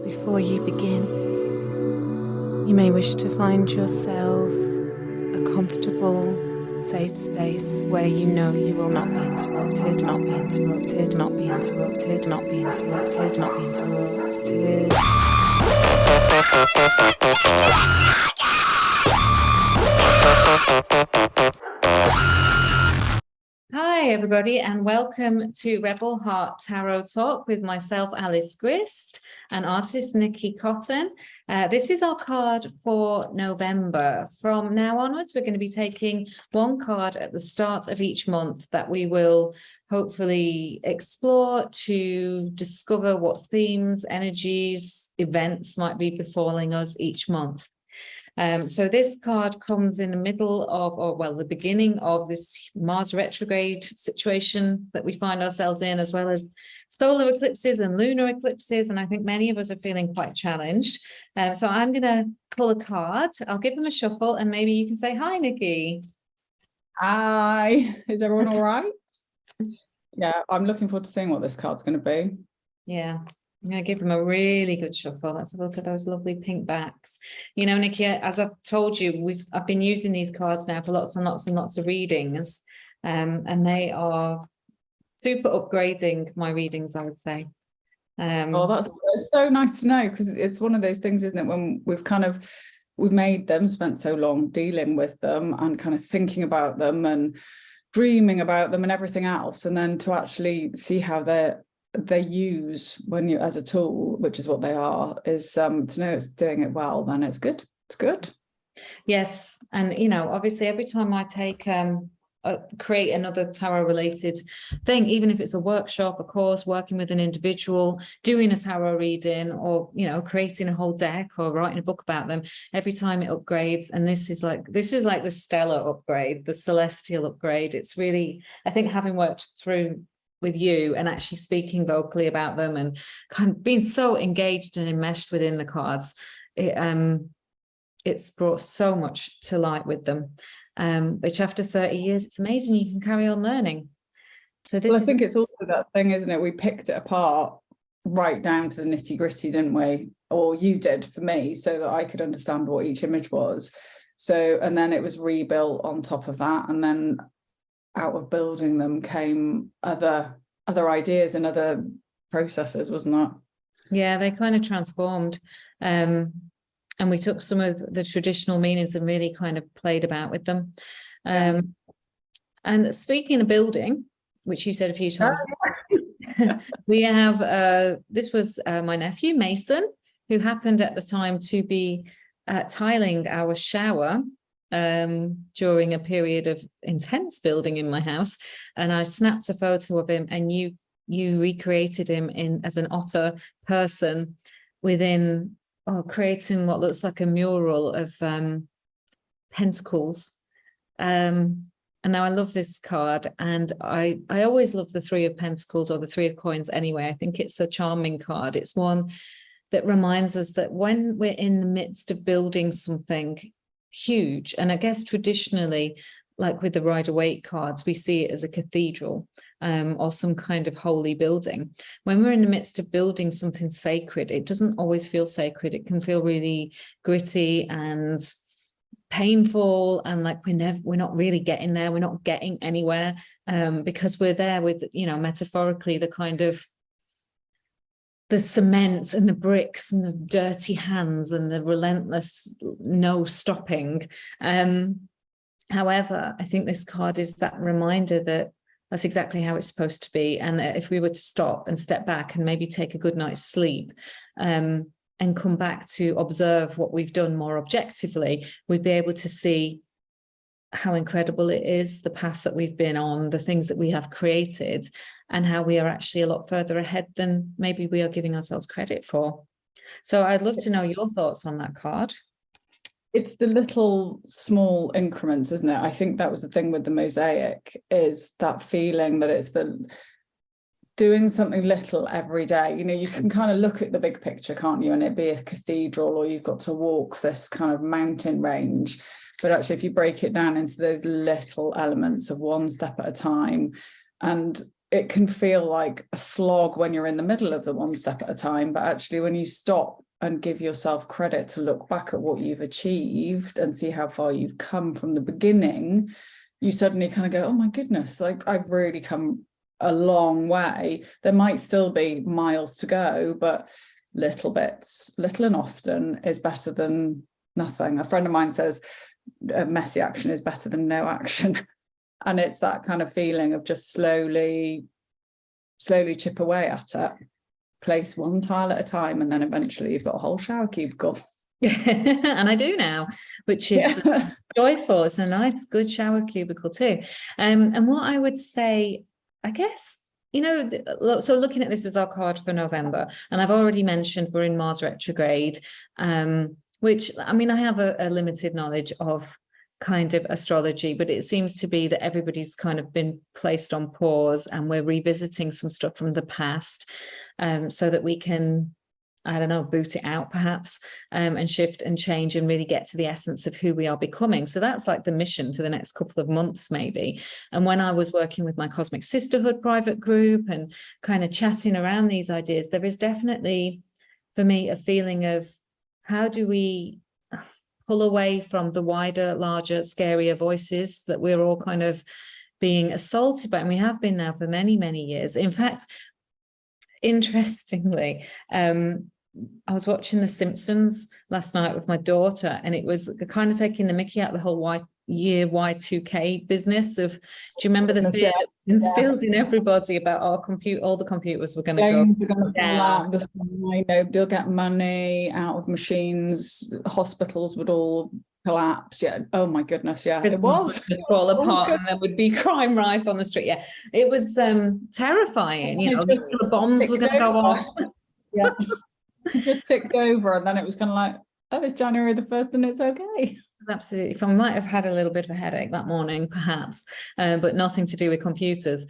Before you begin, you may wish to find yourself a comfortable, safe space where you know you will not be interrupted, not be interrupted, not be interrupted, not be interrupted, not be interrupted. Hi, everybody, and welcome to Rebel Heart Tarot Talk with myself, Alice Grist, and artist Nikki Cotton. This is our card for November. From now onwards, we're going to be taking one card at the start of each month that we will hopefully explore to discover what themes, energies, events might be befalling us each month. So this card comes in the middle of, the beginning of this Mars retrograde situation that we find ourselves in, as well as solar eclipses and lunar eclipses. And I think many of us are feeling quite challenged. So I'm going to pull a card. I'll give them a shuffle and maybe you can say hi, Nikki. Hi, is everyone all right? Yeah, I'm looking forward to seeing what this card's going to be. Yeah. I'm going to give them a really good shuffle. Let's have a look at those lovely pink backs. You know, Nikki, as I've told you, I've been using these cards now for lots and lots and lots of readings, and they are super upgrading my readings, I would say. That's so nice to know, because it's one of those things, isn't it, when we've made them, spent so long dealing with them and kind of thinking about them and dreaming about them and everything else, and then to actually see how they use when you as a tool, which is what they are, is to know it's doing it well, then it's good. It's good. Yes. And you know, obviously every time I take create another tarot related thing, even if it's a workshop, a course, working with an individual, doing a tarot reading, or you know, creating a whole deck or writing a book about them, every time it upgrades. And this is like the stellar upgrade, the celestial upgrade. It's really, I think, having worked through with you and actually speaking vocally about them and kind of being so engaged and enmeshed within the cards, it's brought so much to light with them, which after 30 years, it's amazing you can carry on learning. So I think it's also that thing, isn't it? We picked it apart right down to the nitty gritty, didn't we? Or you did for me, so that I could understand what each image was. So, and then it was rebuilt on top of that, and then out of building them came other ideas and other processes, wasn't that? Yeah, they kind of transformed. And we took some of the traditional meanings and really kind of played about with them. And speaking of building, which you said a few times, we have, this was my nephew, Mason, who happened at the time to be tiling our shower during a period of intense building in my house, and I snapped a photo of him, and you recreated him as an otter person within creating what looks like a mural of pentacles. And now I love this card, and I always love the Three of Pentacles, or the Three of Coins anyway. I think it's a charming card. It's one that reminds us that when we're in the midst of building something huge, and I guess traditionally, like with the Rider-Waite cards, we see it as a cathedral or some kind of holy building. When we're in the midst of building something sacred, it doesn't always feel sacred. It can feel really gritty and painful, and like we're not really getting there. We're not getting anywhere because we're there with, you know, metaphorically, the kind of the cement and the bricks and the dirty hands and the relentless no stopping. However, I think this card is that reminder that that's exactly how it's supposed to be. And that if we were to stop and step back and maybe take a good night's sleep and come back to observe what we've done more objectively, we'd be able to see how incredible it is, the path that we've been on, the things that we have created, and how we are actually a lot further ahead than maybe we are giving ourselves credit for. So I'd love to know your thoughts on that card. It's the little small increments, isn't it? I think that was the thing with the mosaic, is that feeling that it's the doing something little every day. You know, you can kind of look at the big picture, can't you? And it be a cathedral, or you've got to walk this kind of mountain range. But actually, if you break it down into those little elements of one step at a time, and it can feel like a slog when you're in the middle of the one step at a time, but actually when you stop and give yourself credit to look back at what you've achieved and see how far you've come from the beginning, you suddenly kind of go, oh my goodness, like I've really come a long way. There might still be miles to go, but little bits, little and often is better than nothing. A friend of mine says messy action is better than no action. And it's that kind of feeling of just slowly chip away at it, place one tile at a time, and then eventually you've got a whole shower cubicle. And I do now, which is joyful. It's a nice, good shower cubicle too. And what I would say, I guess, you know, so looking at this as our card for November, and I've already mentioned we're in Mars retrograde, which, I mean, I have a limited knowledge of kind of astrology, but it seems to be that everybody's kind of been placed on pause and we're revisiting some stuff from the past, so that we can, I don't know, boot it out perhaps, and shift and change and really get to the essence of who we are becoming. So that's like the mission for the next couple of months maybe. And when I was working with my Cosmic Sisterhood private group and kind of chatting around these ideas, there is definitely for me a feeling of how do we pull away from the wider, larger, scarier voices that we're all kind of being assaulted by, and we have been now for many, many years. In fact, interestingly, I was watching The Simpsons last night with my daughter, and it was kind of taking the mickey out of the whole Y2K business of, do you remember the fear instilled in everybody about all the computers were going to go down, nobody'll get money out of machines, hospitals would all collapse. Yeah, oh my goodness, yeah, it was fall apart, and there would be crime rife on the street. Yeah, it was terrifying. You know, the bombs were going to go off. Yeah. It just ticked over, and then it was kind of like, oh, it's January the 1st and it's okay. Absolutely. I might have had a little bit of a headache that morning, perhaps, but nothing to do with computers.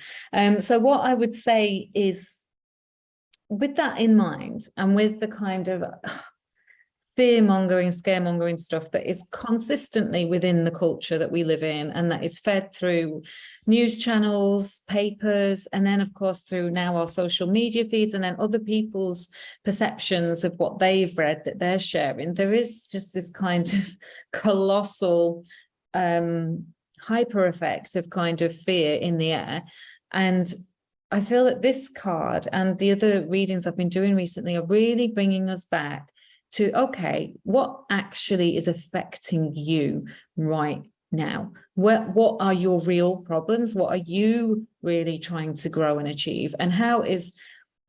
So what I would say is, with that in mind, and with the kind of fear-mongering, scaremongering stuff that is consistently within the culture that we live in, and that is fed through news channels, papers, and then, of course, through now our social media feeds, and then other people's perceptions of what they've read that they're sharing, there is just this kind of colossal hyper effect of kind of fear in the air. And I feel that this card and the other readings I've been doing recently are really bringing us back to, okay, what actually is affecting you right now? What are your real problems? What are you really trying to grow and achieve? And how is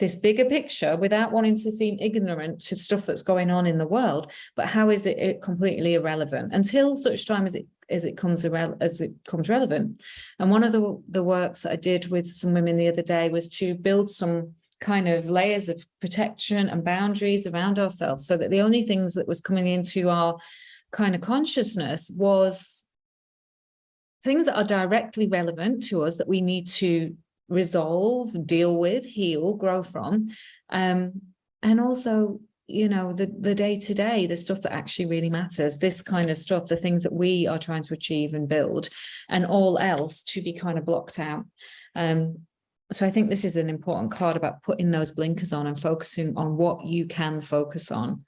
this bigger picture, without wanting to seem ignorant to stuff that's going on in the world, but how is it completely irrelevant until such time as it comes relevant? And one of the works that I did with some women the other day was to build some kind of layers of protection and boundaries around ourselves, so that the only things that was coming into our kind of consciousness was things that are directly relevant to us, that we need to resolve, deal with, heal, grow from, and also, you know, the day-to-day, the stuff that actually really matters, this kind of stuff, the things that we are trying to achieve and build, and all else to be kind of blocked out. So I think this is an important card about putting those blinkers on and focusing on what you can focus on.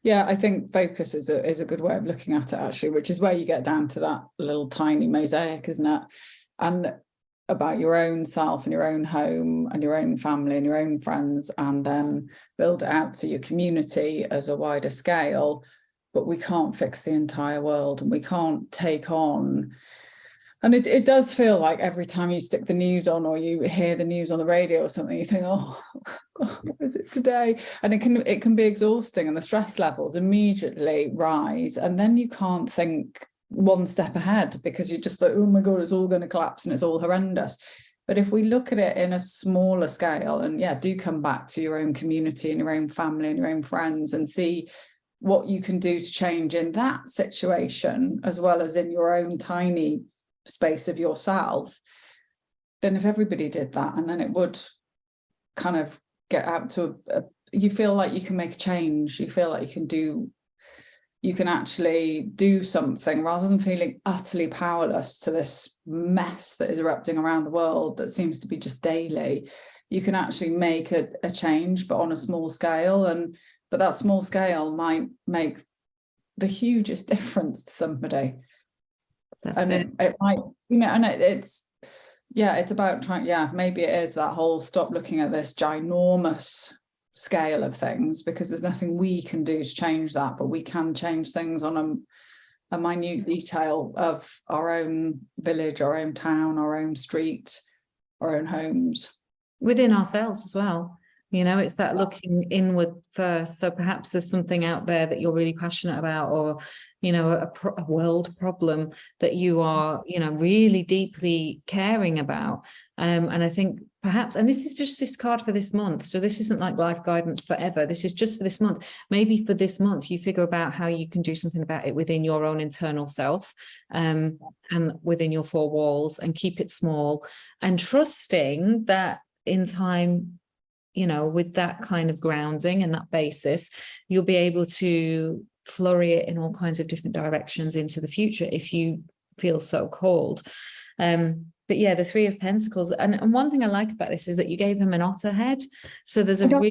Yeah, I think focus is a good way of looking at it, actually, which is where you get down to that little tiny mosaic, isn't it? And about your own self and your own home and your own family and your own friends, and then build it out to your community as a wider scale. But we can't fix the entire world, and we can't take on. And it does feel like every time you stick the news on, or you hear the news on the radio or something, you think, oh God, what is it today? And it can be exhausting, and the stress levels immediately rise, and then you can't think one step ahead, because you're just like, oh my God, it's all going to collapse and it's all horrendous. But if we look at it in a smaller scale, and do come back to your own community and your own family and your own friends, and see what you can do to change in that situation, as well as in your own tiny space of yourself, then if everybody did that, and then it would kind of get out to you feel like you can make a change, you feel like you can do you can actually do something rather than feeling utterly powerless to this mess that is erupting around the world that seems to be just daily. You can actually make a change, but on a small scale. But that small scale might make the hugest difference to somebody. It might, and it's about trying, maybe it is that whole stop looking at this ginormous scale of things, because there's nothing we can do to change that, but we can change things on a minute detail of our own village, our own town, our own street, our own homes. Within ourselves as well. It's that looking inward first. So perhaps there's something out there that you're really passionate about, or, a world problem that you are, really deeply caring about. And I think perhaps, and this is just this card for this month. So this isn't like life guidance forever. This is just for this month. Maybe for this month, you figure about how you can do something about it within your own internal self, and within your four walls, and keep it small, and trusting that in time, with that kind of grounding and that basis, you'll be able to flurry it in all kinds of different directions into the future if you feel so called. But yeah, the Three of Pentacles. And one thing I like about this is that you gave him an otter head. So there's I can't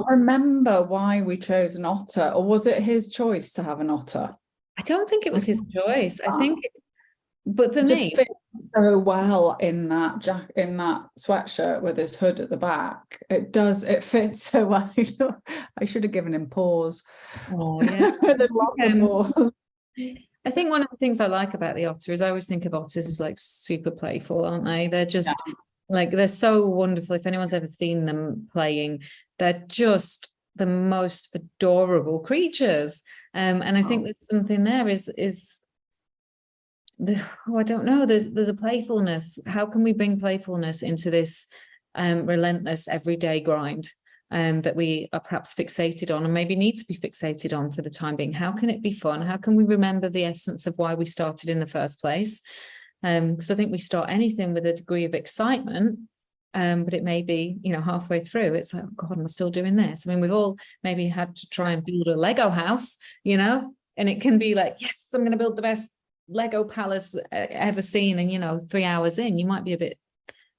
remember why we chose an otter, or was it his choice to have an otter? I don't think it was his choice. I think, but for me, just fits so well in that sweatshirt with his hood at the back. It fits so well. I should have given him pause. Oh yeah. I think one of the things I like about the otter is I always think of otters as like super playful, aren't they? They're just like, they're so wonderful. If anyone's ever seen them playing, they're just the most adorable creatures. And I think there's something there I don't know, there's a playfulness. How can we bring playfulness into this relentless everyday grind that we are perhaps fixated on, and maybe need to be fixated on for the time being? How can it be fun? How can we remember the essence of why we started in the first place? Because I think we start anything with a degree of excitement, but it may be, halfway through, it's like, oh God, am I still doing this? I mean, we've all maybe had to try and build a Lego house, and it can be like, yes, I'm going to build the best Lego palace ever seen, and 3 hours in, you might be a bit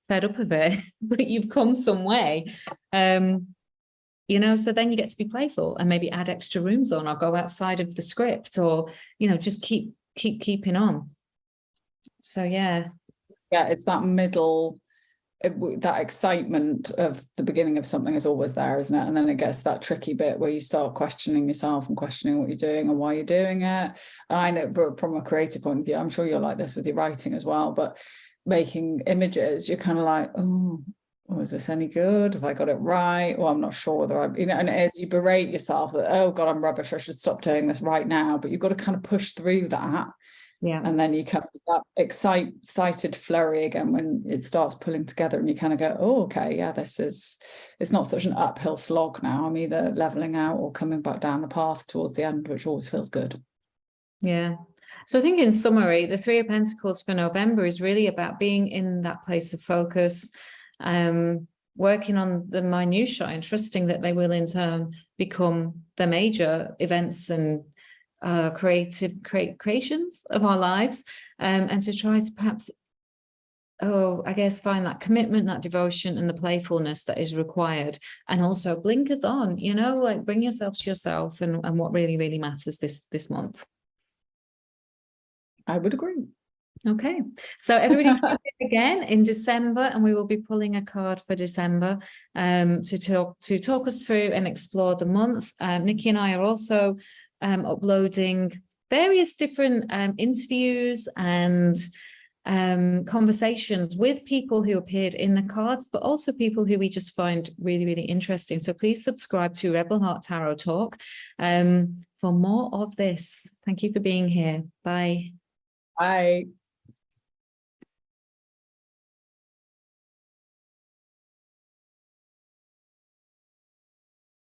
fed up of it, but you've come some way. So then you get to be playful and maybe add extra rooms on, or go outside of the script, or just keeping on. So yeah, it's that middle, that excitement of the beginning of something is always there, isn't it? And then it gets that tricky bit where you start questioning yourself and questioning what you're doing and why you're doing it. And I know from a creative point of view, I'm sure you're like this with your writing as well, but making images, you're kind of like, oh, is this any good? Have I got it right? Well, I'm not sure whether and as you berate yourself that, oh God, I'm rubbish, I should stop doing this right now. But you've got to kind of push through that. Yeah. And then you come to that excited flurry again when it starts pulling together, and you kind of go, oh, okay, yeah, it's not such an uphill slog now. I'm either leveling out or coming back down the path towards the end, which always feels good. Yeah. So I think in summary, the Three of Pentacles for November is really about being in that place of focus, working on the minutiae and trusting that they will in turn become the major events and creations of our lives, and to try to perhaps find that commitment, that devotion, and the playfulness that is required. And also blinkers on, like bring yourself to yourself and what really, really matters this month. I would agree. Okay, so everybody again in December, and we will be pulling a card for December to talk us through and explore the month. Nikki and I are also uploading various different interviews and conversations with people who appeared in the cards, but also people who we just find really, really interesting. So please subscribe to Rebel Heart Tarot Talk for more of this. Thank you for being here. Bye. Bye.